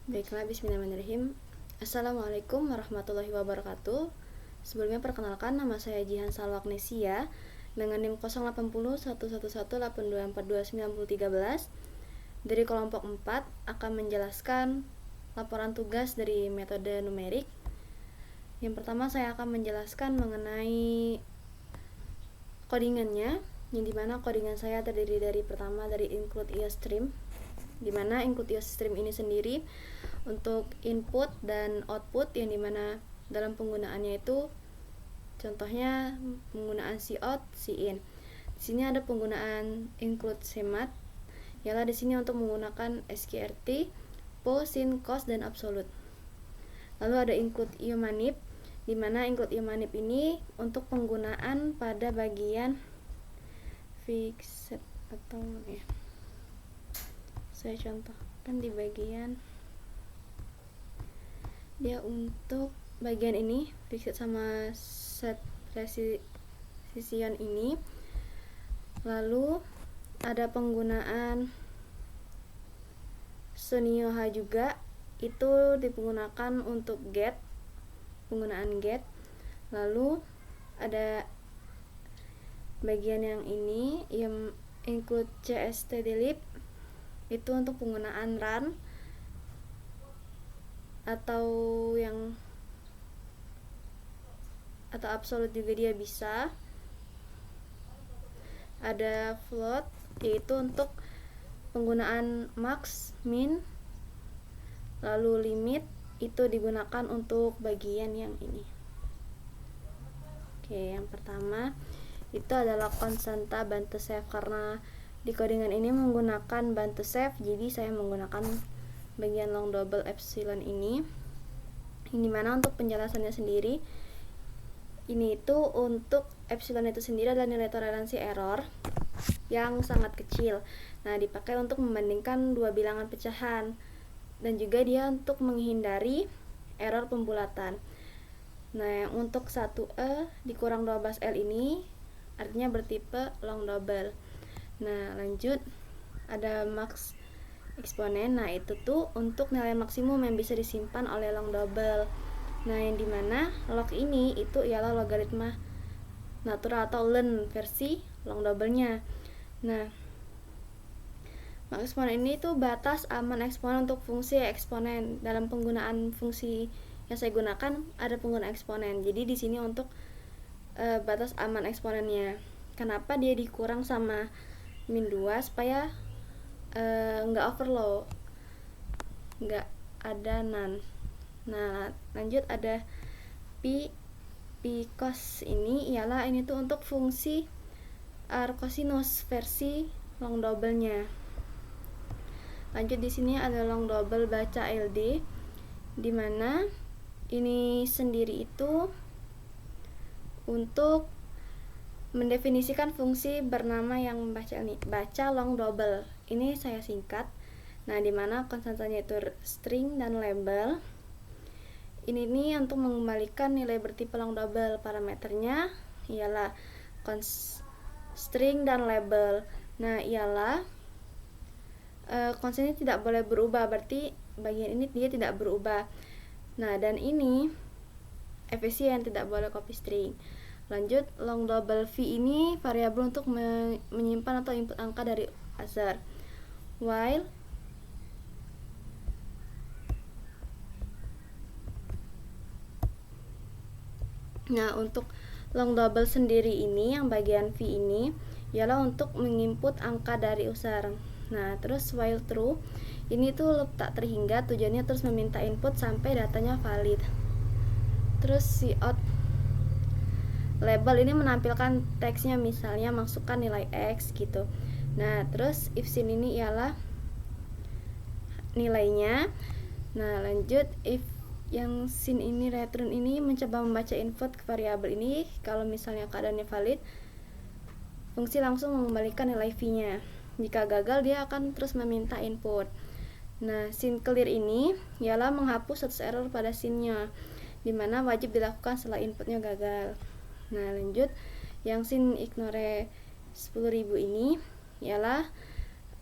Baiklah, bismillahirrahmanirrahim. Assalamualaikum warahmatullahi wabarakatuh. Sebelumnya perkenalkan, nama saya Jihan Salwaknesia dengan NIM 08011182429013 dari kelompok 4 akan menjelaskan laporan tugas dari metode numerik. Yang pertama saya akan menjelaskan mengenai codingannya, yang dimana codingan saya terdiri dari pertama dari include IOStream, dimana include IOStream ini sendiri untuk input dan output, yang dimana dalam penggunaannya itu contohnya penggunaan cout, cin. Di sini ada penggunaan include semat, ialah di sini untuk menggunakan sqrt, po, sin, cos, dan absolute. Lalu ada include iomanip, di mana include iomanip ini untuk penggunaan pada bagian fixed atau ya. Saya contohkan di bagian dia untuk bagian ini fixed sama set precision ini. Lalu ada penggunaan sunioha juga, itu digunakan untuk get, penggunaan get. Lalu ada bagian yang ini yang include cstdelete, itu untuk penggunaan run atau absolute juga dia bisa. Ada float, yaitu untuk penggunaan max, min. Lalu limit itu digunakan untuk bagian yang ini. Oke, yang pertama itu adalah konstanta bantu save. Karena di codingan ini menggunakan bantu save, jadi saya menggunakan bagian long double epsilon ini. Yang dimana untuk penjelasannya sendiri, ini itu untuk epsilon itu sendiri adalah nilai toleransi error yang sangat kecil. Nah, dipakai untuk membandingkan dua bilangan pecahan, dan juga dia untuk menghindari error pembulatan. Nah, yang untuk 1E dikurang 12L ini artinya bertipe long double. Nah, lanjut ada max eksponen. Nah, itu tuh untuk nilai maksimum yang bisa disimpan oleh long double. Nah, yang dimana log ini itu ialah logaritma natural atau ln versi long double-nya. Nah, max eksponen ini tuh batas aman eksponen untuk fungsi eksponen. Dalam penggunaan fungsi yang saya gunakan ada penggunaan eksponen. Jadi di sini untuk batas aman eksponennya. Kenapa dia dikurang sama min 2 supaya nggak overload, nggak ada none. Nah, lanjut ada pi cos, ini ialah ini tuh untuk fungsi cosinus versi long double-nya. Lanjut di sini ada long double baca LD, dimana ini sendiri itu untuk mendefinisikan fungsi bernama yang baca long double. Ini saya singkat. Nah, dimana konstantanya itu string dan label. Ini nih untuk mengembalikan nilai bertipe long double. Parameternya ialah string dan label. Nah, ialah konstan ini tidak boleh berubah, berarti bagian ini dia tidak berubah. Nah, dan ini efisien, tidak boleh copy string. Lanjut, long double v ini variabel untuk menyimpan atau input angka dari user. While nah, untuk long double sendiri ini yang bagian v ini ialah untuk menginput angka dari user. Nah, terus while true ini tuh tak terhingga, tujuannya terus meminta input sampai datanya valid. Terus cout label ini menampilkan teksnya, misalnya masukkan nilai X gitu. Nah, terus if sin ini ialah nilainya. Nah, lanjut if yang sin ini return ini mencoba membaca input ke variabel ini. Kalau misalnya keadaannya valid, fungsi langsung mengembalikan nilai v-nya. Jika gagal, dia akan terus meminta input. Nah, sin clear ini ialah menghapus status error pada sin-nya, dimana wajib dilakukan setelah inputnya gagal. Nah, lanjut yang sin ignore 10.000 ini ialah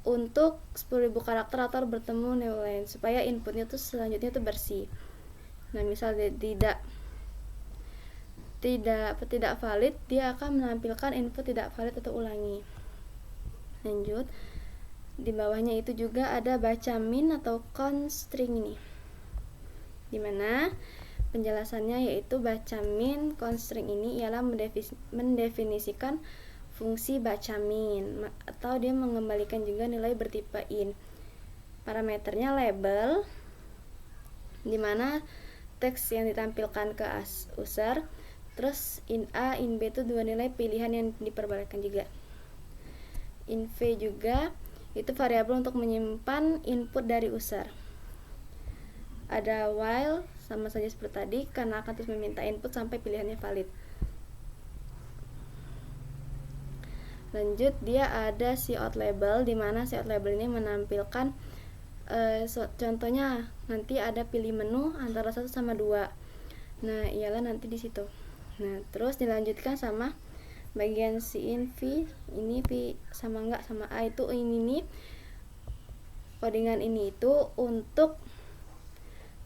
untuk 10.000 karakter atau bertemu nilai supaya inputnya tuh selanjutnya tuh bersih. Nah, misalnya tidak valid, dia akan menampilkan input tidak valid atau ulangi. Lanjut, di bawahnya itu juga ada baca min atau count string ini, dimana penjelasannya yaitu baca min count string ini ialah mendefinisikan fungsi baca min, atau dia mengembalikan juga nilai bertipe int. Parameternya label, dimana teks yang ditampilkan ke user, terus int A, int B itu dua nilai pilihan yang diperbolehkan juga. Int V juga itu variabel untuk menyimpan input dari user. Ada while, sama saja seperti tadi, karena akan terus meminta input sampai pilihannya valid. Lanjut, dia ada cout label, dimana cout label ini menampilkan contohnya nanti ada pilih menu antara 1 sama 2. Nah, ialah nanti di situ. Nah, terus dilanjutkan sama bagian sin v, ini v sama enggak sama a, itu ini codingan ini itu untuk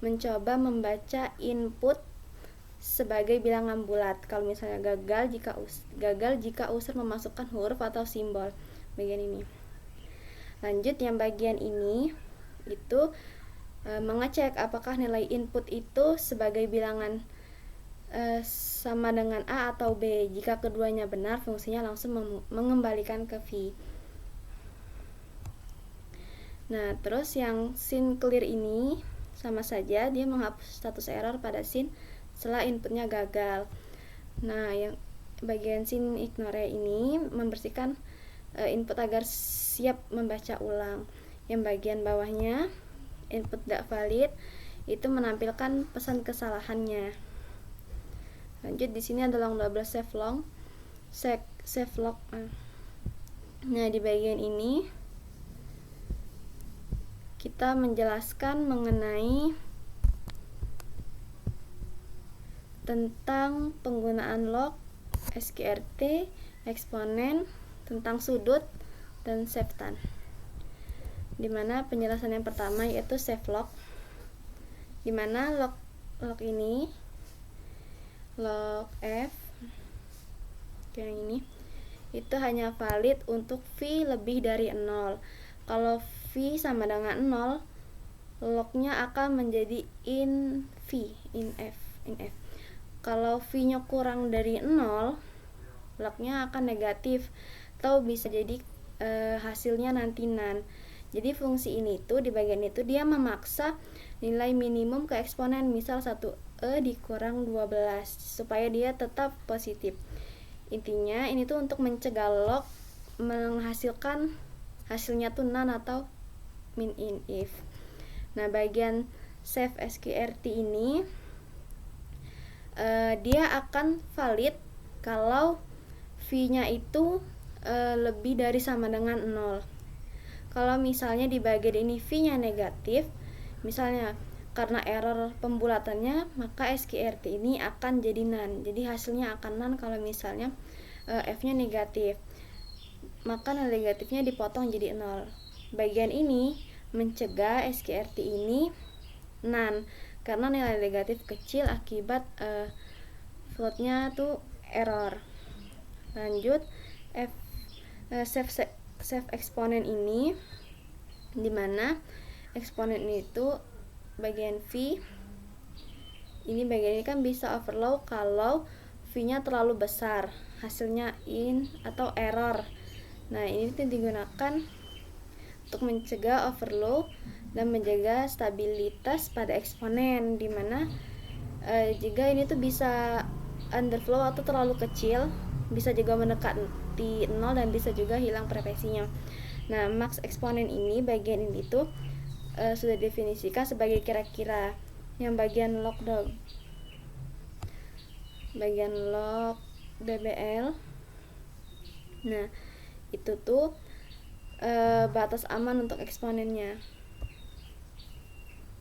mencoba membaca input sebagai bilangan bulat. Kalau misalnya gagal jika user memasukkan huruf atau simbol, bagian ini. Lanjut, yang bagian ini itu mengecek apakah nilai input itu sebagai bilangan sama dengan A atau B. Jika keduanya benar, fungsinya langsung mengembalikan ke V. Nah, terus yang sin clear ini sama saja, dia menghapus status error pada sin setelah inputnya gagal. Nah, yang bagian sin ignore ini membersihkan input agar siap membaca ulang. Yang bagian bawahnya, input tidak valid, itu menampilkan pesan kesalahannya. Lanjut, di sini ada long double save log. Nah, di bagian ini kita menjelaskan mengenai tentang penggunaan log, sqrt, eksponen, tentang sudut, dan safetan. Dimana penjelasan yang pertama yaitu save log, dimana log ini, log f yang ini itu hanya valid untuk v lebih dari 0. Kalau v sama dengan 0, lognya akan menjadi int f. Kalau v-nya kurang dari 0, lognya akan negatif, atau bisa jadi hasilnya nanti none. Jadi fungsi ini tuh di bagian itu dia memaksa nilai minimum ke eksponen, misal 1e dikurang 12 supaya dia tetap positif. Intinya ini tuh untuk mencegah log menghasilkan hasilnya tuh none atau min in if. Nah, bagian save sqrt ini dia akan valid kalau v-nya itu lebih dari sama dengan 0. Kalau misalnya di bagian ini v-nya negatif, misalnya karena error pembulatannya, maka sqrt ini akan jadi none. Jadi hasilnya akan none kalau misalnya f-nya negatif. Maka nilai negatifnya dipotong jadi 0. Bagian ini mencegah sqrt ini none karena nilai negatif kecil akibat floatnya tuh error. Lanjut, save eksponen ini, dimana eksponen itu bagian v ini, bagian ini kan bisa overflow kalau v-nya terlalu besar, hasilnya in atau error. Nah, ini digunakan untuk mencegah overflow dan menjaga stabilitas pada eksponen, dimana jika ini tuh bisa underflow atau terlalu kecil, bisa juga mendekati 0 dan bisa juga hilang frekuensinya. Nah, max eksponen ini, bagian ini tuh sudah definisikan sebagai kira-kira. Yang bagian log bbl, nah itu tuh batas aman untuk eksponennya.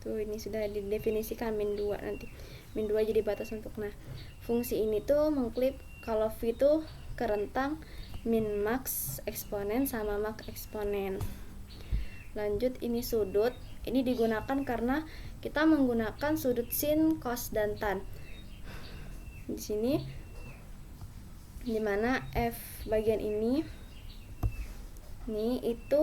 Tuh, ini sudah didefinisikan min 2, nanti min 2 jadi batas untuk. Nah, fungsi ini tuh mengklip kalau v itu ke rentang min max eksponen sama max eksponen. Lanjut, ini sudut. Ini digunakan karena kita menggunakan sudut sin, cos, dan tan. Di sini dimana F bagian ini itu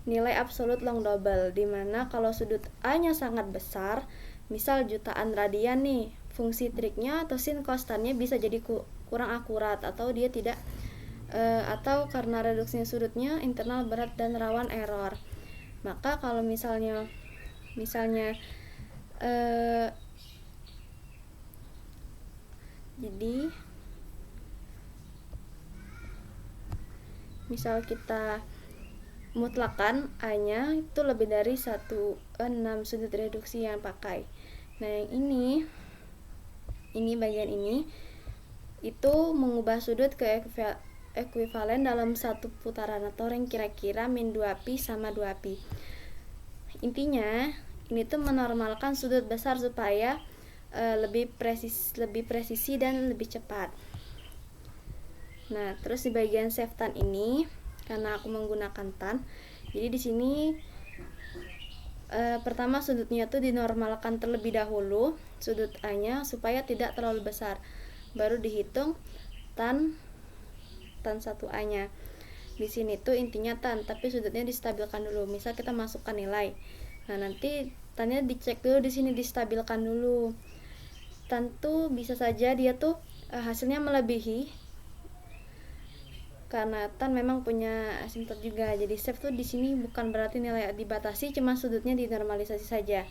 nilai absolut long double, dimana kalau sudut A nya sangat besar, misal jutaan radian nih, fungsi triknya atau sin konstannya bisa jadi kurang akurat, atau dia tidak atau karena reduksinya sudutnya internal berat dan rawan error. Maka kalau misalnya jadi misal kita mutlakan A-nya itu lebih dari 1/6 sudut reduksi yang pakai. Nah, yang ini bagian ini itu mengubah sudut ke ekuivalen dalam satu putaran atau ring kira-kira min 2pi sama 2pi. Intinya, ini tuh menormalkan sudut besar supaya lebih presisi dan lebih cepat. Nah, terus di bagian save tan ini, karena aku menggunakan tan, jadi di sini pertama sudutnya tuh dinormalkan terlebih dahulu, sudut A-nya supaya tidak terlalu besar. Baru dihitung tan 1A-nya. Di sini tuh intinya tan, tapi sudutnya distabilkan dulu. Misal kita masukkan nilai. Nah, nanti tannya dicek dulu, di sini distabilkan dulu. Tan tuh bisa saja dia tuh hasilnya melebihi, karena tan memang punya asimtot juga. Jadi save tuh di sini bukan berarti nilai dibatasi, cuma sudutnya dinormalisasi saja.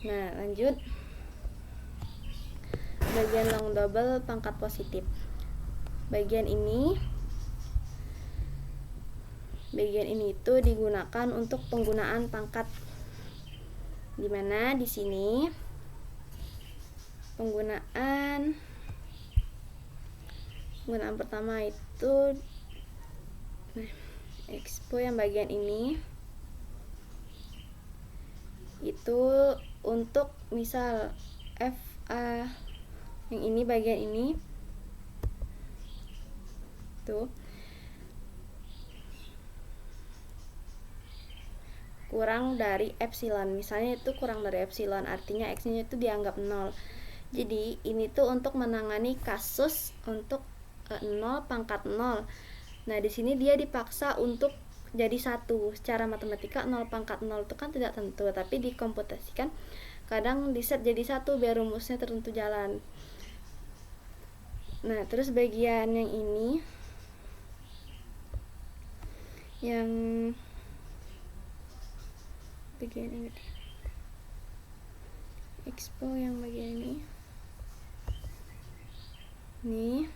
Nah, lanjut bagian long double pangkat positif. Bagian ini itu digunakan untuk penggunaan pangkat, dimana di sini penggunaan pertama itu expo yang bagian ini itu untuk misal FA yang ini bagian ini tuh kurang dari epsilon, misalnya itu kurang dari epsilon, artinya x-nya itu dianggap 0. Jadi ini tuh untuk menangani kasus untuk 0 pangkat 0. Nah, di sini dia dipaksa untuk jadi 1. Secara matematika 0 pangkat 0 itu kan tidak tentu, tapi dikomputasikan kadang diset jadi 1 biar rumusnya tertentu jalan. Nah, terus bagian yang ini bagian ini expo yang bagian ini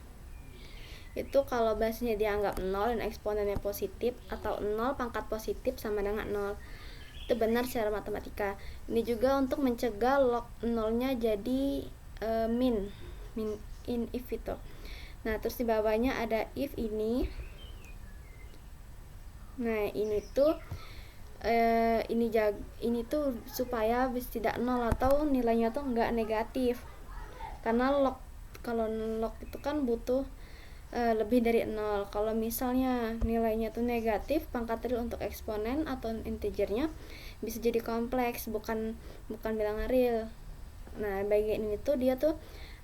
itu kalau basis-nya dianggap 0 dan eksponennya positif atau 0 pangkat positif sama dengan 0. Itu benar secara matematika. Ini juga untuk mencegah log 0-nya jadi min in if itu. Nah, terus di bawahnya ada if ini. Nah, ini tuh ini tuh supaya tidak 0 atau nilainya tuh enggak negatif. Karena kalau log itu kan butuh lebih dari 0. Kalau misalnya nilainya tuh negatif, pangkat real untuk eksponen atau integernya bisa jadi kompleks, bukan bilangan real. Nah, bagian ini tuh dia tuh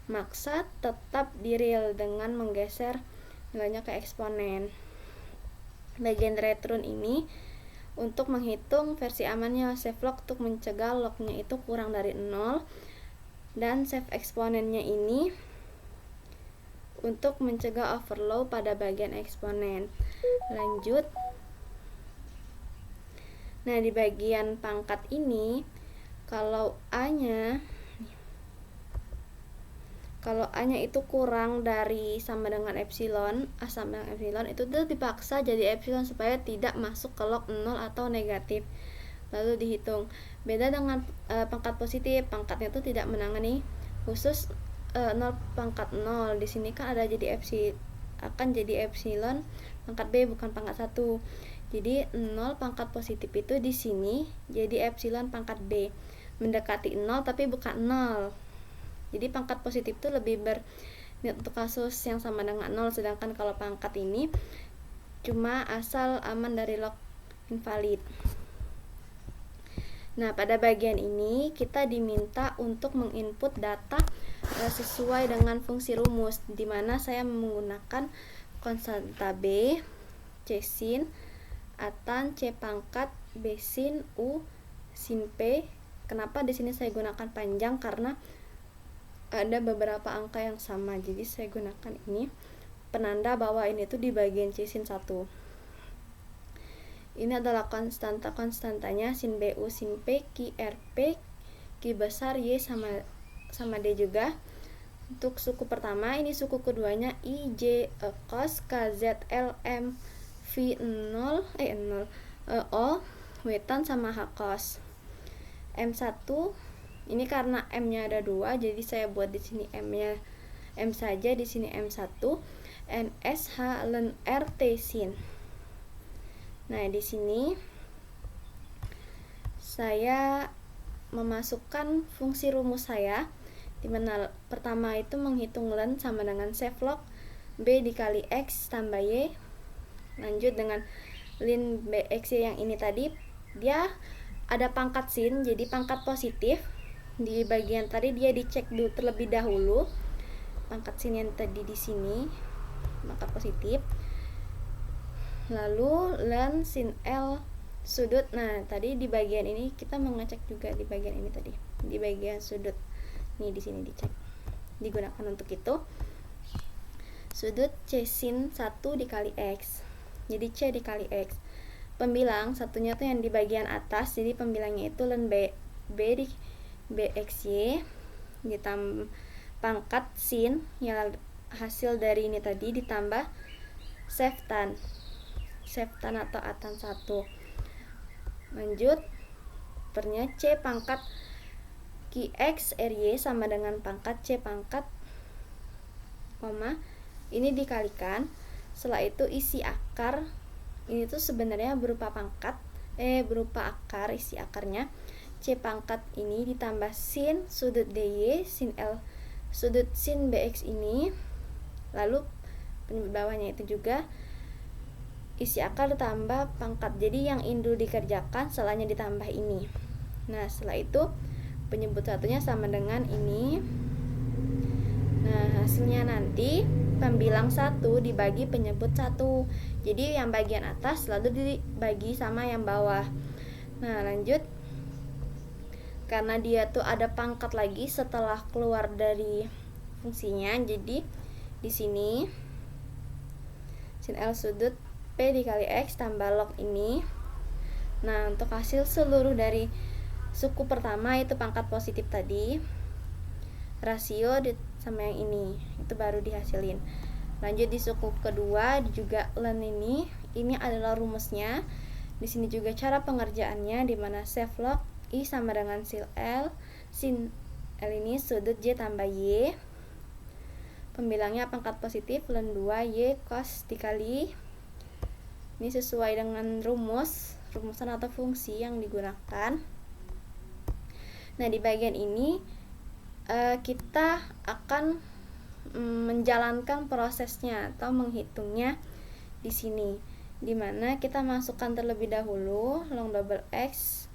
maksa tetap di real dengan menggeser nilainya ke eksponen. Bagian return ini untuk menghitung versi amannya save log untuk mencegah lognya itu kurang dari 0, dan save eksponennya ini untuk mencegah overflow pada bagian eksponen. Lanjut. Nah, di bagian pangkat ini kalau A-nya itu kurang dari sama dengan epsilon, A sama dengan epsilon, itu tuh dipaksa jadi epsilon supaya tidak masuk ke log 0 atau negatif. Lalu dihitung. Beda dengan pangkat positif, pangkatnya itu tidak menangani khusus 0 pangkat 0. Di sini kan ada jadi akan jadi epsilon pangkat B, bukan pangkat 1. Jadi 0 pangkat positif itu di sini jadi epsilon pangkat B, mendekati 0 tapi bukan 0. Jadi pangkat positif itu lebih untuk kasus yang sama dengan 0, sedangkan kalau pangkat ini cuma asal aman dari log invalid. Nah, pada bagian ini kita diminta untuk menginput data sesuai dengan fungsi rumus, di mana saya menggunakan konstanta B, C sin, atan, C pangkat, B sin, U sin P. Kenapa di sini saya gunakan panjang? Karena ada beberapa angka yang sama, jadi saya gunakan ini penanda bahwa ini tuh di bagian C sin 1. Ini adalah konstantanya sin BU sin P, Q R P, Q besar Y sama D juga. Untuk suku pertama, ini suku keduanya I J cos K Z L M V 0 O wetan sama H cos. M1 ini karena M-nya ada 2, jadi saya buat di sini M-nya M saja, di sini M1. NS H len R T sin. Nah, di sini saya memasukkan fungsi rumus saya, di mana pertama itu menghitung len sama dengan save log B dikali X tambah Y. Lanjut dengan ln BX yang ini tadi, dia ada pangkat sin, jadi pangkat positif. Di bagian tadi dia dicek dulu terlebih dahulu. Pangkat sin yang tadi di sini, pangkat positif. Lalu ln sin L sudut. Nah, tadi di bagian ini kita mengecek juga di bagian ini tadi. Di bagian sudut. Nih di sini dicek. Digunakan untuk itu. Sudut C sin 1 dikali X. Jadi C dikali X. Pembilang satunya tuh yang di bagian atas. Jadi pembilangnya itu ln B di BXY ditambah pangkat sin yang hasil dari ini tadi ditambah seftan atau atan 1. Lanjut pernya C pangkat QX RY sama dengan pangkat C pangkat koma ini dikalikan. Setelah itu isi akar ini tuh sebenarnya berupa pangkat berupa akar, isi akarnya C pangkat ini ditambah sin sudut DY sin L sudut sin BX ini, lalu bawahnya itu juga isi akar ditambah pangkat. Jadi yang indul dikerjakan, setelahnya ditambah ini. Nah, setelah itu penyebut satunya sama dengan ini. Nah, hasilnya nanti pembilang 1 dibagi penyebut 1. Jadi yang bagian atas lalu dibagi sama yang bawah. Nah, lanjut. Karena dia tuh ada pangkat lagi setelah keluar dari fungsinya, jadi di sini sin L sudut P dikali X tambah log ini. Nah, untuk hasil seluruh dari suku pertama itu pangkat positif tadi, rasio sama yang ini, itu baru dihasilin. Lanjut di suku kedua juga ln ini adalah rumusnya. Di sini juga cara pengerjaannya, di mana save log I sama dengan sin L ini sudut J tambah Y. Pembilangnya pangkat positif ln 2 Y cos dikali ini sesuai dengan rumusan atau fungsi yang digunakan. Nah, di bagian ini kita akan menjalankan prosesnya atau menghitungnya di sini, dimana kita masukkan terlebih dahulu long double X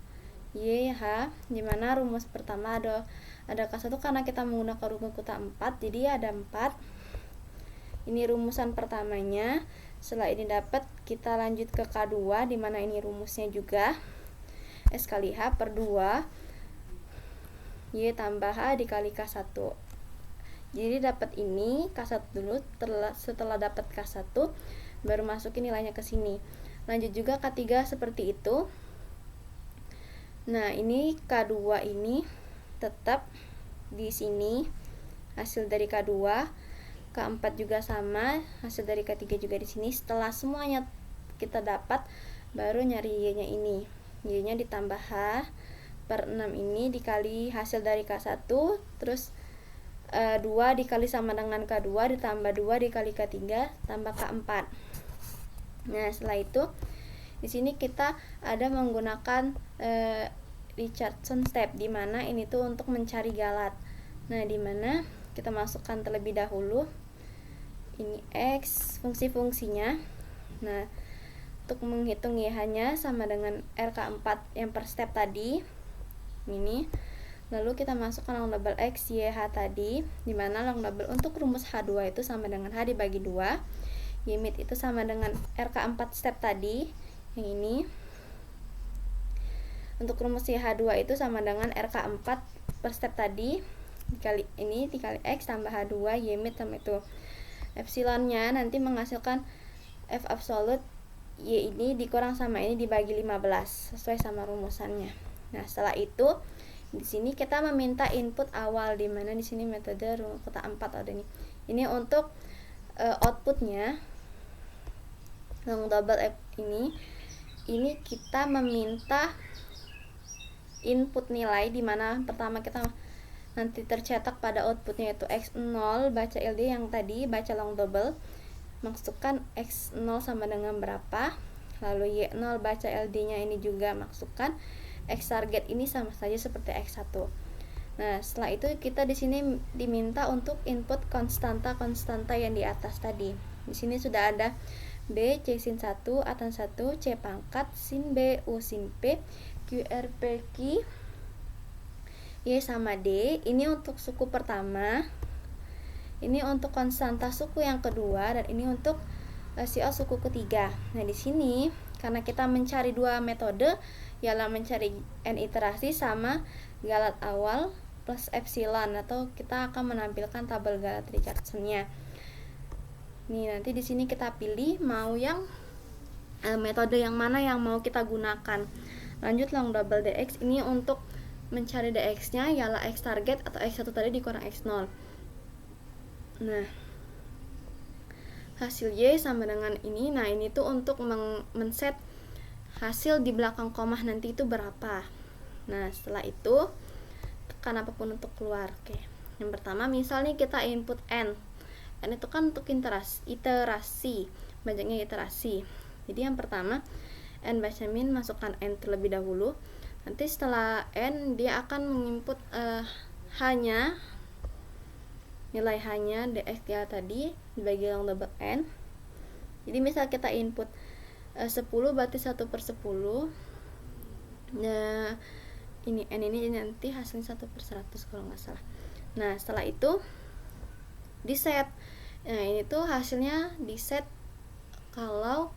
Y H, dimana rumus pertama ada K1 karena kita menggunakan rumus kota 4, jadi ada 4. Ini rumusan pertamanya. Setelah ini dapat, kita lanjut ke K2, dimana ini rumusnya juga S kali H per 2 Y tambah H dikali K1. Jadi dapat ini K1 dulu, setelah dapat K1 baru masukin nilainya ke sini. Lanjut juga K3 seperti itu. Nah, ini K2 ini tetap di sini hasil dari K2. K4 juga sama, hasil dari K3 juga di sini. Setelah semuanya kita dapat, baru nyari Y-nya ini. Y-nya ditambah H per 6 ini dikali hasil dari K1, terus 2 dikali sama dengan K2 ditambah 2 dikali K3 tambah K4. Nah, setelah itu di sini kita ada menggunakan Richardson step, di mana ini tuh untuk mencari galat. Nah, di mana kita masukkan terlebih dahulu ini X fungsi-fungsinya. Nah, untuk menghitung YH-nya sama dengan RK4 yang per step tadi. ini. Lalu kita masukkan long double X YH tadi, dimana long double untuk rumus H2 itu sama dengan H dibagi 2, Y mid itu sama dengan RK4 step tadi, yang ini. Untuk rumus YH2 itu sama dengan RK4 per step tadi, dikali ini dikali X tambah H2 Y mid sama itu. Epsilonnya nanti menghasilkan F absolute Y ini dikurang sama ini dibagi 15 sesuai sama rumusannya. Nah, setelah itu di sini kita meminta input awal, di mana di sini metode kota 4 ada nih. Ini untuk outputnya long double F ini kita meminta input nilai, di mana pertama kita nanti tercetak pada outputnya itu X0 baca LD yang tadi baca long double, masukkan X0 sama dengan berapa, lalu Y0 baca LD-nya ini juga masukkan X target ini sama saja seperti X1. Nah, setelah itu kita di sini diminta untuk input konstanta yang di atas tadi. Di sini sudah ada B C sin 1 A tan 1 C pangkat sin B U sin P Q R P Q Y sama D. Ini untuk suku pertama, ini untuk konstanta suku yang kedua, dan ini untuk rasio suku ketiga. Nah, di sini karena kita mencari dua metode, ialah mencari n iterasi sama Galat awal plus epsilon, atau kita akan menampilkan tabel Galat Richardson-nya. Nih, nanti di sini kita pilih mau yang metode yang mana yang mau kita gunakan. Lanjut long double dx, ini untuk mencari dx-nya ialah x target atau x1 tadi dikurang x0. Nah, hasil Y sama dengan ini. Nah, ini tuh untuk men-set hasil di belakang koma nanti itu berapa. Nah, setelah itu tekan apapun untuk keluar. Oke. Yang pertama, misalnya kita input n itu kan untuk iterasi, banyaknya iterasi. Jadi yang pertama n baca min, masukkan n terlebih dahulu. Nanti setelah n dia akan menginput hanya nilai hanya dx ya tadi dibagi long double n. Jadi misal kita input 10 berarti 1/10. Nah, ini n ini nanti hasilnya 1/100 kalau nggak salah. Nah, setelah itu di set. Nah, ini tuh hasilnya di set kalau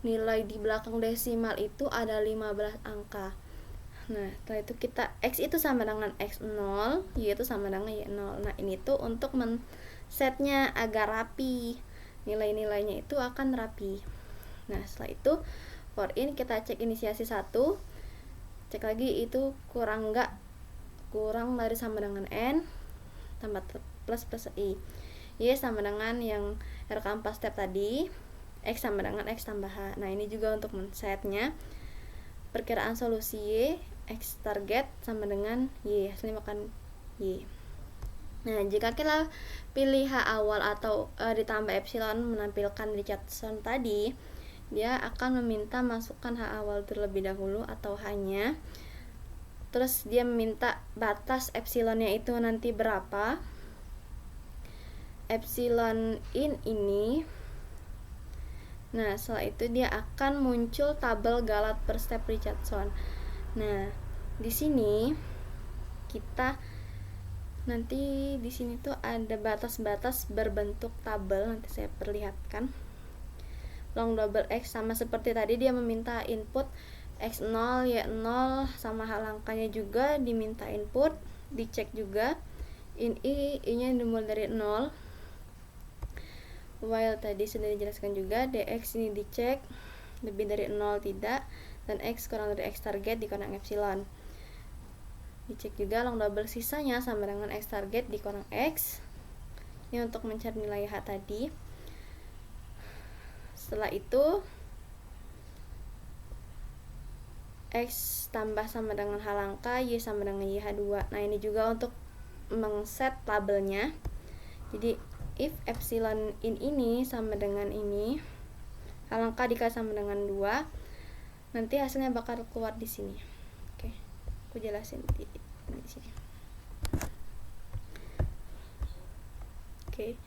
nilai di belakang desimal itu ada 15 angka. Nah, setelah itu kita X itu sama dengan X0, Y itu sama dengan Y0. Nah, ini tuh untuk men-setnya agar rapi, nilai-nilainya itu akan rapi. Nah, setelah itu for in kita cek inisiasi 1, cek lagi itu kurang enggak, kurang dari sama dengan N, tambah plus I. Y sama dengan yang RK4 step tadi, X sama dengan X tambah H. Nah, ini juga untuk men-setnya. Perkiraan solusi Y, X target sama dengan Y, hasilnya makan Y. Nah, jika kita pilih H awal atau ditambah epsilon menampilkan Richardson tadi, dia akan meminta masukkan H awal terlebih dahulu atau hanya. Terus dia meminta batas epsilonnya itu nanti berapa. Epsilon in ini. Nah, setelah itu dia akan muncul tabel Galat per step Richardson. Nah, di sini kita nanti di sini tuh ada batas-batas berbentuk tabel, nanti saya perlihatkan. Long double X sama seperti tadi, dia meminta input X0, Y0 sama hal angkanya juga diminta input, dicek juga. In I-nya dimulai dari 0. While tadi sudah dijelaskan juga, dx ini dicek lebih dari 0 tidak, dan x kurang dari x target dikurang epsilon. Dicek juga long double sisanya sama dengan x target dikurang x. Ini untuk mencari nilai H tadi. Setelah itu X tambah sama dengan H langka, Y sama dengan YH2. Nah, ini juga untuk mengset tabelnya. Jadi if epsilon in ini sama dengan ini, H langka dikali sama dengan 2, nanti hasilnya bakal keluar di sini. Oke, aku jelasin di sini. Oke.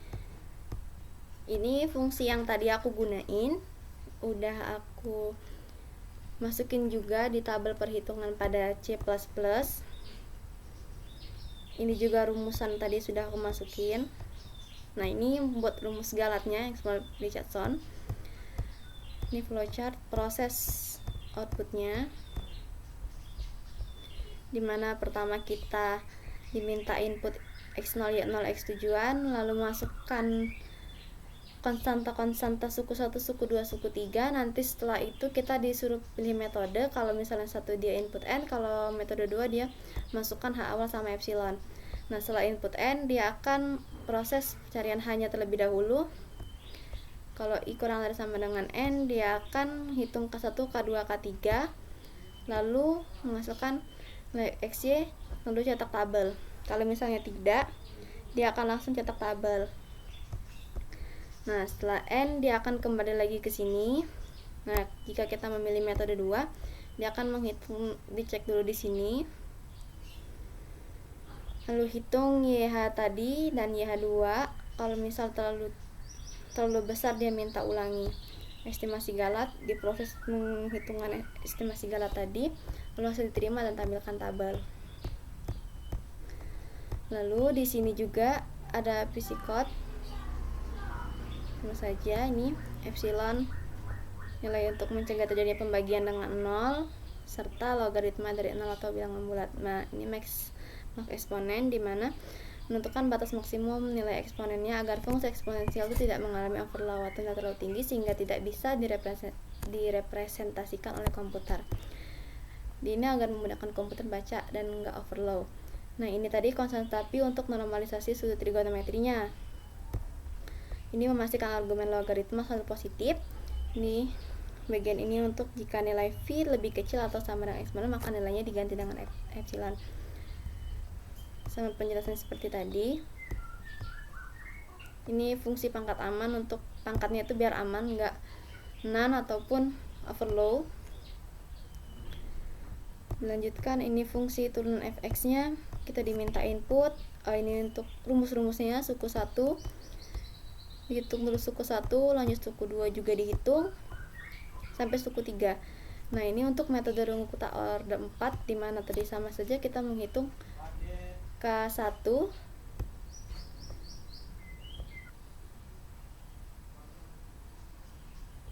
Ini fungsi yang tadi aku gunain, udah aku masukin juga di tabel perhitungan pada C++. Ini juga rumusan tadi sudah aku masukin. Nah, ini buat rumus galatnya Exponent Richardson. Ini flowchart proses outputnya, dimana pertama kita diminta input X0, Y0, X tujuan, lalu masukkan konstanta suku 1, suku 2, suku 3. Nanti setelah itu kita disuruh pilih metode. Kalau misalnya satu dia input N, kalau metode 2 dia masukkan H awal sama epsilon. Nah, setelah input N, dia akan proses pencarian H-nya terlebih dahulu. Kalau I kurang dari sama dengan N, dia akan hitung K1, K2, K3, lalu menghasilkan nilai XY, lalu cetak tabel. Kalau misalnya tidak, dia akan langsung cetak tabel. Nah, setelah N, dia akan kembali lagi ke sini. Nah, jika kita memilih metode 2, dia akan menghitung, dicek dulu di sini. Lalu hitung YH tadi dan YH2. Kalau misal terlalu besar, dia minta ulangi estimasi galat di proses penghitungan estimasi galat tadi, lalu hasil diterima dan tampilkan tabel. Lalu di sini juga ada physics, sama saja ini epsilon nilai untuk mencegah terjadinya pembagian dengan 0, serta logaritma dari 0 atau bilangan bulat. Nah, ini max eksponen, dimana menentukan batas maksimum nilai eksponennya agar fungsi eksponensial itu tidak mengalami overflow atau tidak terlalu tinggi sehingga tidak bisa direpresentasikan oleh komputer. Ini agar memudahkan komputer baca dan enggak overflow. Nah, ini tadi konstan, tapi untuk normalisasi sudut trigonometrinya. Ini memastikan argumen logaritma selalu positif. Ini bagian ini untuk jika nilai V lebih kecil atau sama dengan eksponen, maka nilainya diganti dengan epsilon. Sama penjelasan seperti tadi. Ini fungsi pangkat aman, untuk pangkatnya itu biar aman, enggak none ataupun overflow. Lanjutkan, ini fungsi turun fx nya, kita diminta input. Ini untuk rumus-rumusnya, suku 1 dihitung dulu, suku 1, lanjut suku 2 juga dihitung sampai suku 3. Nah, ini untuk metode rungu kota order 4, dimana tadi sama saja kita menghitung K1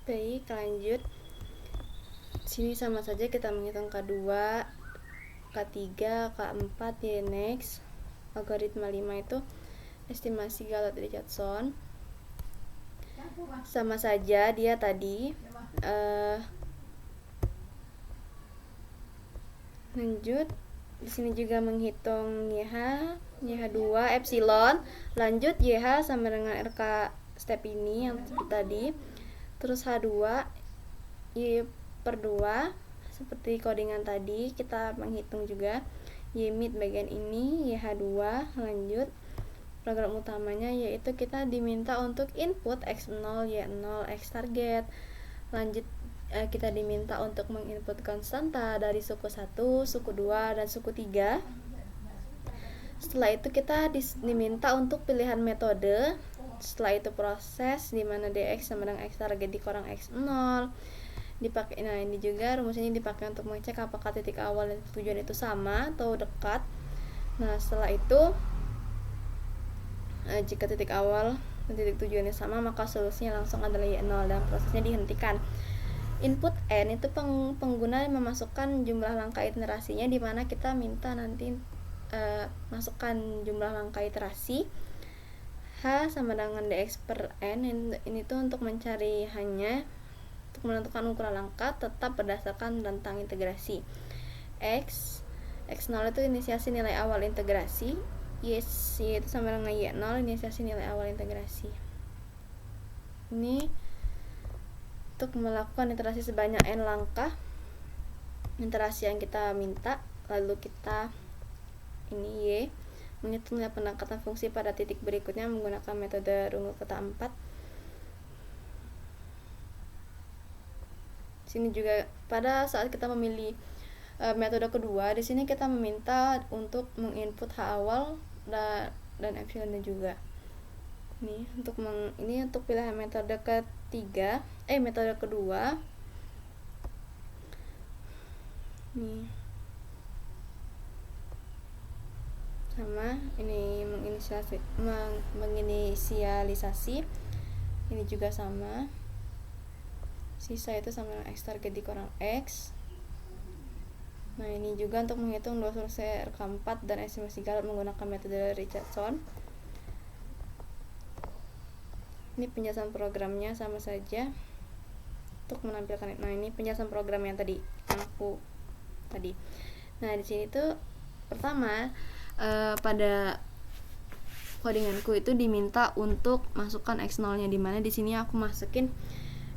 baik, lanjut sini sama saja kita menghitung K2, K3, K4, ya next. Algoritma 5 itu estimasi galat Richardson. Sama saja dia tadi. Lanjut di sini juga menghitung YH2 epsilon, lanjut YH sama dengan RK step ini yang seperti tadi, terus H2 Y per 2 seperti codingan tadi, kita menghitung juga Y mid bagian ini, YH2. Lanjut program utamanya yaitu kita diminta untuk input X0, Y0, X target. Lanjut kita diminta untuk menginput konstanta dari suku 1, suku 2, dan suku 3. Setelah itu kita diminta untuk pilihan metode. Setelah itu proses dimana dx sama dengan x target dikurang x0 dipakai. Nah, ini juga rumus ini dipakai untuk mengecek apakah titik awal dan tujuan itu sama atau dekat. Nah, setelah itu jika titik awal dan titik tujuannya sama, maka solusinya langsung adalah y0 dan prosesnya dihentikan. Input N itu pengguna memasukkan jumlah langkah iterasinya, dimana kita minta nanti masukkan jumlah langkah iterasi. H sama dengan dx per N, ini tuh untuk mencari hanya untuk menentukan ukuran langkah tetap berdasarkan rentang integrasi. X0 itu inisiasi nilai awal integrasi, Y itu sama dengan Y0 inisiasi nilai awal integrasi. Ini untuk melakukan iterasi sebanyak n langkah iterasi yang kita minta, lalu kita ini Y menghitung nilai pendekatan fungsi pada titik berikutnya menggunakan metode rungu kota 4. Sini juga pada saat kita memilih metode kedua, di sini kita meminta untuk menginput H awal dan epsilonnya juga. Ini untuk pilihan metode ketiga, metode kedua. nih sama ini menginisialisasi ini juga sama, sisa itu sama dengan x target dikurang x. Nah ini juga untuk menghitung dua selesai RK4 dan estimasi Gallup menggunakan metode Richardson. Ini penjelasan programnya sama saja untuk menampilkan. Nah ini penjelasan program yang tadi tadi. Nah di sini tuh pertama pada codinganku itu diminta untuk masukkan x0 nya, dimana di sini aku masukin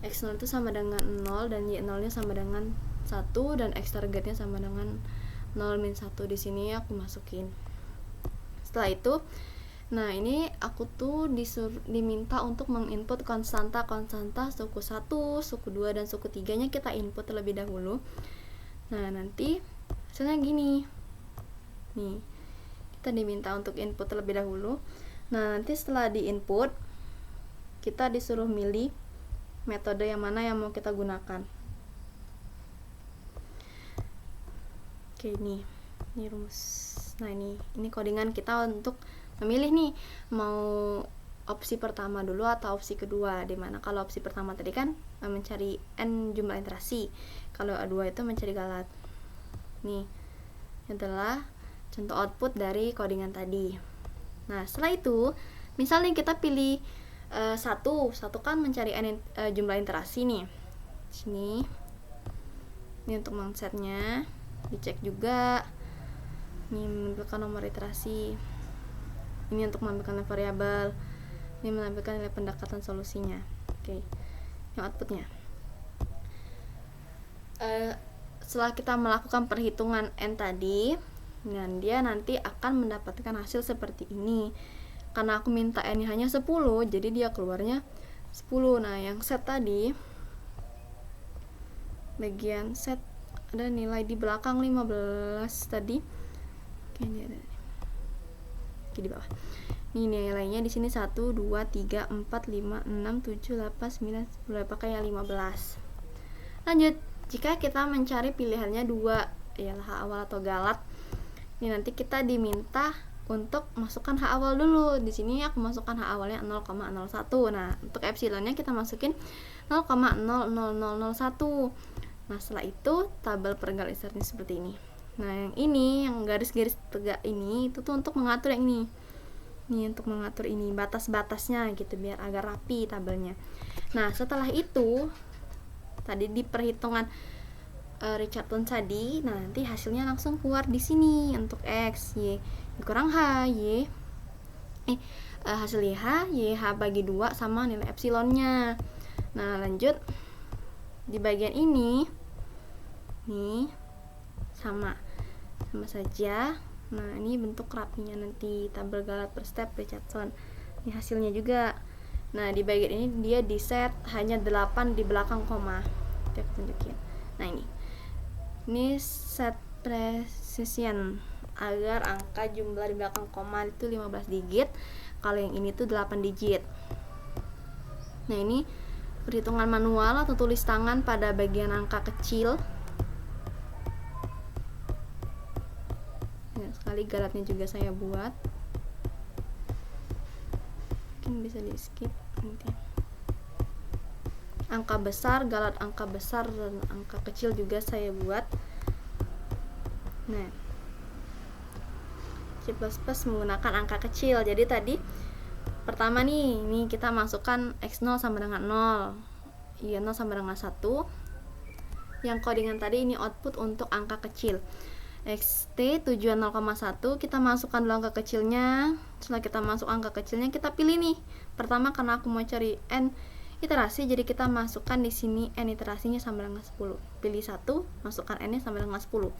x0 itu sama dengan 0 dan y0 nya sama dengan 1 dan x targetnya sama dengan 0 min 1. Di sini aku masukin. Setelah itu, nah ini aku tuh diminta untuk menginput konstanta suku 1, suku 2 dan suku 3 nya kita input terlebih dahulu. Nah nanti hasilnya gini nih, kita diminta untuk input terlebih dahulu. Nah nanti setelah di input kita disuruh milih metode yang mana yang mau kita gunakan. Oke, ini rumus. Nah ini codingan kita untuk memilih nih mau opsi pertama dulu atau opsi kedua, dimana kalau opsi pertama tadi kan mencari n jumlah iterasi, kalau kedua itu mencari Gallup. Nih adalah contoh output dari codingan tadi. Nah setelah itu misalnya kita pilih satu kan mencari n jumlah iterasi nih. Sini ini untuk mindsetnya dicek juga. Ini menampilkan nomor iterasi. Ini untuk menampilkan variabel. Ini menampilkan nilai pendekatan solusinya. Oke. Yang outputnya. Setelah kita melakukan perhitungan n tadi, dan dia nanti akan mendapatkan hasil seperti ini. Karena aku minta n hanya 10, jadi dia keluarnya 10. Nah, yang set tadi, bagian set ada nilai di belakang 15 tadi. Oke, ini ada. Oke, di bawah. Ini nilainya di sini 1 2 3 4 5 6 7 8 9 10, pakai yang 15. Lanjut, jika kita mencari pilihannya 2, ialah H awal atau Gallup. Ini nanti kita diminta untuk masukkan H awal dulu. Di sini aku masukkan H awalnya 0,01. Nah, untuk epsilonnya kita masukin 0,00001. Nah, setelah itu tabel pergalisarnya seperti ini. Nah, yang ini, yang garis-garis tegak ini, itu tuh untuk mengatur yang ini. Ini untuk mengatur ini, batas-batasnya gitu, biar agak rapi tabelnya. Nah, setelah itu, tadi di perhitungan Richardson tadi, nah nanti hasilnya langsung keluar di sini untuk X, Y dikurang H, Y hasil YH, YH bagi 2 sama nilai epsilonnya. Nah, lanjut di bagian ini nih sama saja. Nah, ini bentuk rapinya nanti tabel Gallup per step Richardson. Ini hasilnya juga. Nah, di bagian ini dia di set hanya 8 di belakang koma. Kita tunjukin. Nah, ini set precision agar angka jumlah di belakang koma itu 15 digit. Kalau yang ini tuh 8 digit. Nah, ini perhitungan manual atau tulis tangan pada bagian angka kecil. Nah, sekali Gallupnya juga saya buat. Mungkin bisa di skip nanti. Angka besar, Gallup angka besar dan angka kecil juga saya buat. Nah, C++ menggunakan angka kecil. Jadi tadi pertama nih kita masukkan X0 sama dengan 0, Y0 sama dengan 1. Yang codingan tadi ini output untuk angka kecil. XT tujuan 0,1, kita masukkan dulu angka kecilnya. Setelah kita masuk angka kecilnya, kita pilih nih. Pertama karena aku mau cari n iterasi, jadi kita masukkan di sini n iterasinya sama dengan 10. Pilih 1, masukkan n-nya sama dengan 10.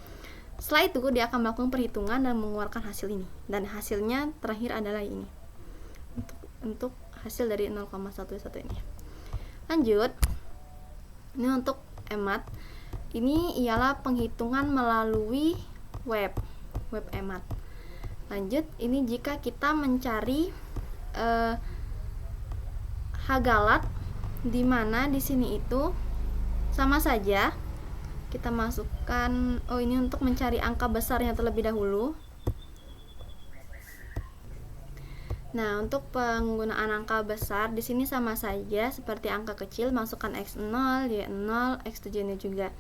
Setelah itu dia akan melakukan perhitungan dan mengeluarkan hasil ini. Dan hasilnya terakhir adalah ini. Untuk hasil dari 0,11 ini. Lanjut. Ini untuk EMAT. Ini ialah penghitungan melalui web EMAT. Lanjut, ini jika kita mencari H Gallup, di mana di sini itu sama saja kita masukkan, ini untuk mencari angka besarnya terlebih dahulu. Nah, untuk penggunaan angka besar di sini sama saja seperti angka kecil, masukkan X0, Y0, X7-nya juga.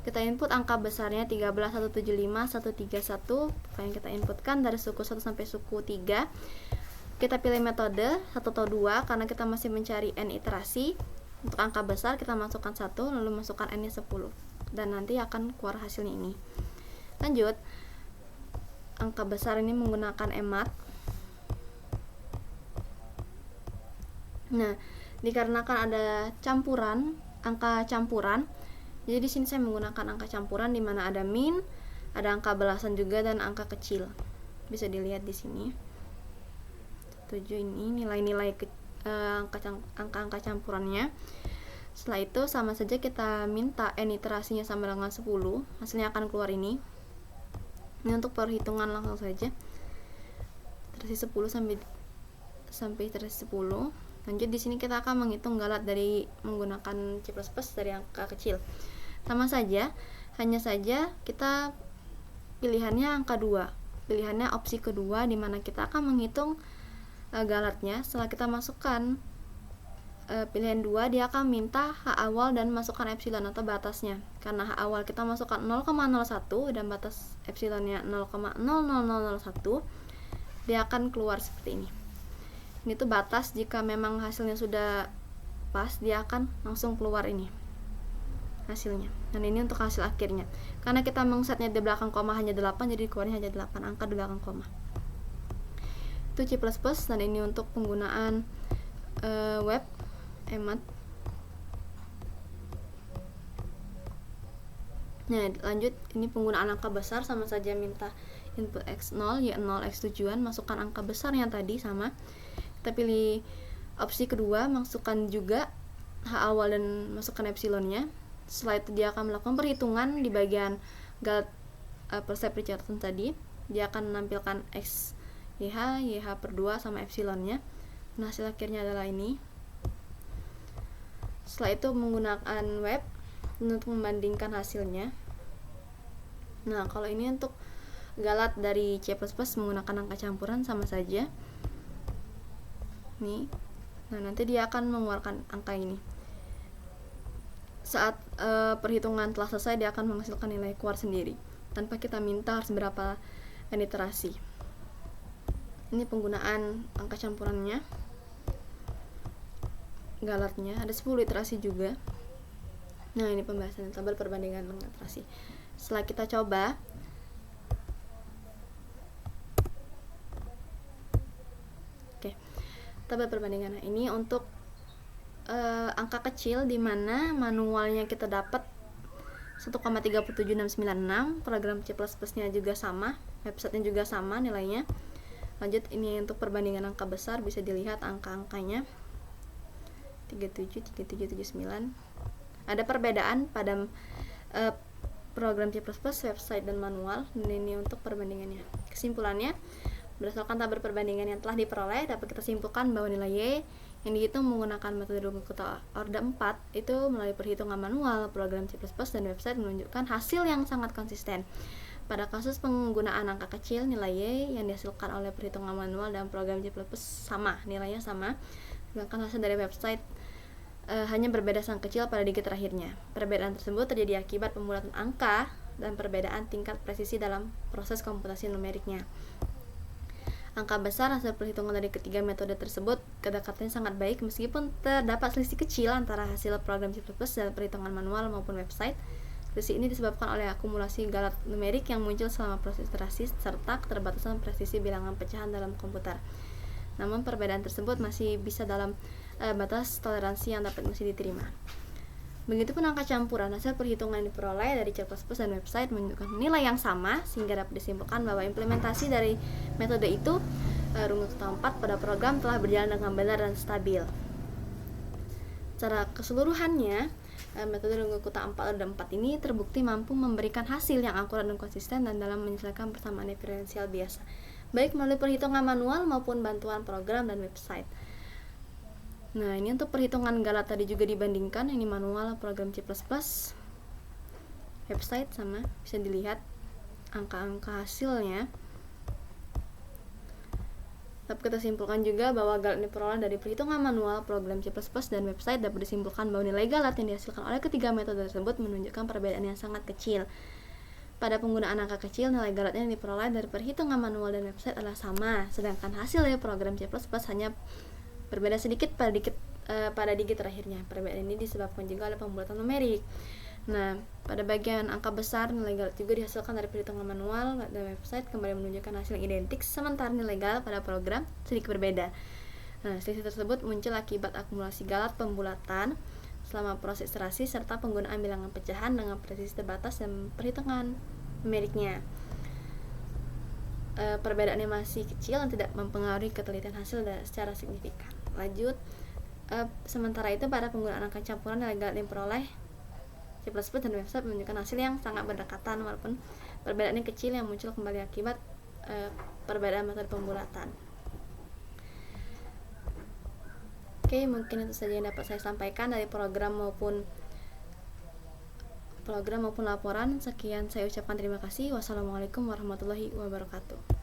Kita input angka besarnya 13, 175, 131. Yang kita inputkan dari suku 1 sampai suku 3. Kita pilih metode 1 atau 2 karena kita masih mencari n iterasi. Untuk angka besar kita masukkan 1, lalu masukkan n-nya 10. Dan nanti akan keluar hasilnya ini. Lanjut, angka besar ini menggunakan emat. Nah, dikarenakan ada campuran, angka campuran, jadi di sini saya menggunakan angka campuran di mana ada min, ada angka belasan juga dan angka kecil. Bisa dilihat di sini. 7 ini nilai-nilai angka-angka campurannya. Setelah itu sama saja kita minta n iterasinya sama dengan 10, hasilnya akan keluar ini. Ini untuk perhitungan langsung saja. Iterasi 10 sampai iterasi 10. Lanjut di sini kita akan menghitung galat dari menggunakan C++ dari angka kecil. Sama saja, hanya saja kita pilihannya angka 2. Pilihannya opsi kedua di mana kita akan menghitung galatnya. Setelah kita masukkan pilihan 2, dia akan minta H awal dan masukkan epsilon atau batasnya. Karena H awal kita masukkan 0,01 dan batas epsilonnya 0,00001, dia akan keluar seperti ini. Ini tuh batas, jika memang hasilnya sudah pas dia akan langsung keluar ini hasilnya. Dan ini untuk hasil akhirnya. Karena kita mengsetnya di belakang koma hanya 8, jadi keluarnya hanya 8 angka di belakang koma. Itu C++. Dan ini untuk penggunaan web emat. Nah, lanjut, ini penggunaan angka besar sama saja minta input X0, Y0, X7-an, masukkan angka besarnya tadi sama. Kita pilih opsi kedua, masukkan juga H awal dan masukkan epsilonnya. Setelah itu dia akan melakukan perhitungan di bagian galat persep Richardson tadi. Dia akan menampilkan X, YH per 2 sama epsilonnya. Nah, hasil akhirnya adalah ini. Setelah itu menggunakan web untuk membandingkan hasilnya. Nah, kalau ini untuk galat dari C++ menggunakan angka campuran sama saja. Nih. Nah, nanti dia akan mengeluarkan angka ini. Saat perhitungan telah selesai, dia akan menghasilkan nilai keluar sendiri tanpa kita minta harus berapa n iterasi. Ini penggunaan angka campurannya. Galatnya ada 10 iterasi juga. Nah, ini pembahasan tabel perbandingan dengan iterasi. Setelah kita coba, tabel perbandingan. Nah, ini untuk angka kecil di mana manualnya kita dapat 1,37696, program C++-nya juga sama, websitenya juga sama nilainya. Lanjut, ini untuk perbandingan angka besar, bisa dilihat angka-angkanya 37, 37, 79. Ada perbedaan pada program C++, website, dan manual. Dan ini untuk perbandingannya. Kesimpulannya, berdasarkan tabel perbandingan yang telah diperoleh, dapat kita simpulkan bahwa nilai Y yang dihitung menggunakan metode Runge-Kutta Orde 4 itu melalui perhitungan manual, program C++ dan website menunjukkan hasil yang sangat konsisten. Pada kasus penggunaan angka kecil, nilai Y yang dihasilkan oleh perhitungan manual dan program C++ sama, nilainya sama, sedangkan hasil dari website hanya berbeda sangat kecil pada digit terakhirnya. Perbedaan tersebut terjadi akibat pembulatan angka dan perbedaan tingkat presisi dalam proses komputasi numeriknya. Angka besar hasil perhitungan dari ketiga metode tersebut kedekatannya sangat baik meskipun terdapat selisih kecil antara hasil program C++ dan perhitungan manual maupun website. Selisih ini disebabkan oleh akumulasi galat numerik yang muncul selama proses iterasi serta keterbatasan presisi bilangan pecahan dalam komputer. Namun perbedaan tersebut masih bisa dalam batas toleransi yang dapat masih diterima. Begitupun angka campuran, hasil perhitungan yang diperoleh dari C++ dan website menunjukkan nilai yang sama sehingga dapat disimpulkan bahwa implementasi dari metode itu Runge-Kutta 4 pada program telah berjalan dengan benar dan stabil. Secara keseluruhannya, metode Runge-Kutta 4 Orde 4 ini terbukti mampu memberikan hasil yang akurat dan konsisten dan dalam menyelesaikan persamaan diferensial biasa, baik melalui perhitungan manual maupun bantuan program dan website. Nah, ini untuk perhitungan galat tadi juga dibandingkan, ini manual, program C++. website sama bisa dilihat angka-angka hasilnya. Dapat kita simpulkan juga bahwa galat yang diperoleh dari perhitungan manual, program C++ dan website. Dapat disimpulkan bahwa nilai galat yang dihasilkan oleh ketiga metode tersebut menunjukkan perbedaan yang sangat kecil. Pada penggunaan angka kecil, nilai galat yang diperoleh dari perhitungan manual dan website adalah sama, sedangkan hasil dari program C++ hanya berbeda sedikit pada digit terakhirnya. Perbedaan ini disebabkan juga oleh pembulatan numerik. Nah, pada bagian angka besar, nilai galat juga dihasilkan dari perhitungan manual dan website kembali menunjukkan hasil yang identik, sementara nilai galat pada program sedikit berbeda. Nah, selisih tersebut muncul akibat akumulasi galat pembulatan selama proses iterasi serta penggunaan bilangan pecahan dengan presisi terbatas dan perhitungan numeriknya. Perbedaannya masih kecil dan tidak mempengaruhi ketelitian hasil secara signifikan. Lanjut, sementara itu pada penggunaan angka campuran, nilai galat yang diperoleh C++ dan website menunjukkan hasil yang sangat berdekatan walaupun perbedaannya kecil yang muncul kembali akibat perbedaan metode pembulatan. Oke, mungkin itu saja yang dapat saya sampaikan dari program maupun laporan. Sekian, saya ucapkan terima kasih. Wassalamualaikum warahmatullahi wabarakatuh.